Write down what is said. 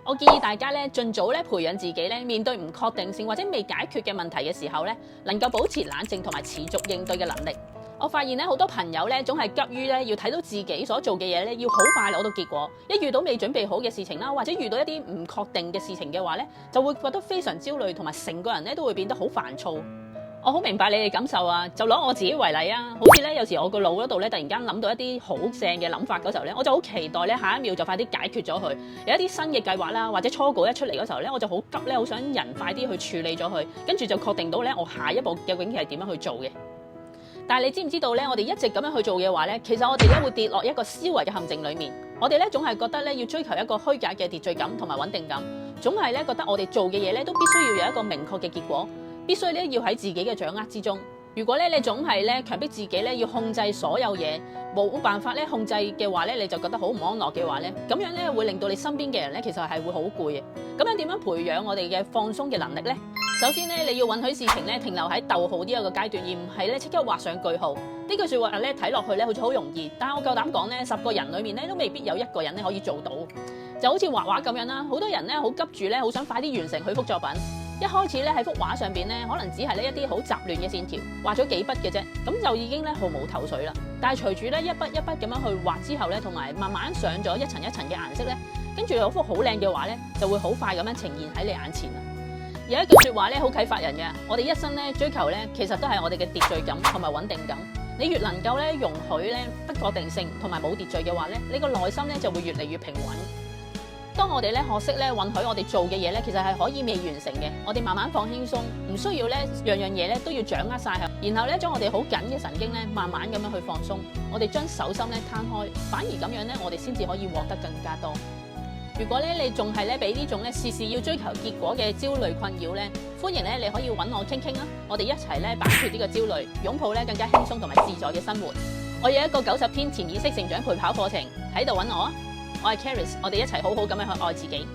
我建議大家咧，盡早咧培養自己咧，面對唔確定性或者未解決嘅問題嘅時候咧，能夠保持冷靜同埋持續應對嘅能力。我發現咧，好多朋友咧，總係急於咧要睇到自己所做嘅嘢咧，要好快攞到結果。一遇到未準備好嘅事情啦，或者遇到一啲唔確定嘅事情嘅話咧，就會覺得非常焦慮，同埋成個人咧都會變得好煩躁。我好明白你哋感受啊！就攞我自己為例啊，好似咧有時我個腦嗰度咧突然間諗到一啲好正嘅諗法嗰時候咧，我就好期待咧下一秒就快啲解決咗佢。有一啲新嘅計劃啦，或者初稿一出嚟嗰時候咧，我就好急咧，好想人快啲去處理咗佢，跟住就確定到咧我下一步究竟係點樣去做嘅。但係你知唔知道咧？我哋一直咁樣去做嘅話咧，其實我哋咧會跌落一個思維嘅陷阱裡面。我哋咧總係覺得咧要追求一個虛假嘅秩序感同埋穩定感，總係咧覺得我哋做嘅嘢咧都必須要有一個明確嘅結果。必須咧要喺自己嘅掌握之中。如果咧你總係咧強迫自己咧要控制所有嘢，冇辦法咧控制嘅話咧，你就覺得好唔安樂嘅話咧，咁樣咧會令到你身邊嘅人咧其實係會好攰嘅。咁樣點樣培養我哋嘅放鬆嘅能力咧？首先咧你要允許事情咧停留喺逗號呢一個階段，而唔係咧即刻畫上句號。呢句説話咧睇落去咧好似好容易，但係我夠膽講咧，10個人裡面咧都未必有1個人咧可以做到。就好似畫畫咁樣啦，好多人咧好急住咧好想快啲完成佢幅作品。一開始咧喺幅畫上邊咧，可能只係呢一啲好雜亂嘅線條，畫咗幾筆嘅啫，咁就已經咧毫無頭緒啦。但係隨住咧一筆一筆咁樣去畫之後咧，同埋慢慢上咗一層一層嘅顏色咧，跟住有幅好靚嘅畫咧，就會好快咁樣呈現喺你眼前啦。有一句説話咧好啟發人嘅，我哋一生咧追求咧，其實都係我哋嘅秩序感同埋穩定感。你越能夠咧容許咧不確定性同埋冇秩序嘅話咧，你個內心咧就會越嚟越平穩。當我哋咧學識咧允許我哋做嘅嘢咧，其實係可以未完成嘅。我哋慢慢放輕鬆，唔需要咧樣樣嘢咧都要掌握晒。然後咧將我哋好緊嘅神經咧慢慢咁樣去放鬆。我哋將手心咧攤開，反而咁樣咧我哋先至可以獲得更加多。如果咧你仲係咧俾呢種咧事事要追求結果嘅焦慮困擾咧，歡迎咧你可以揾我傾傾啦。我哋一齊咧擺脫呢個焦慮，擁抱咧更加輕鬆同埋自在嘅生活。我有一個90天潛意識成長陪跑課程，喺度揾我啊！我係 Charis，我哋一齊好好咁樣去愛自己。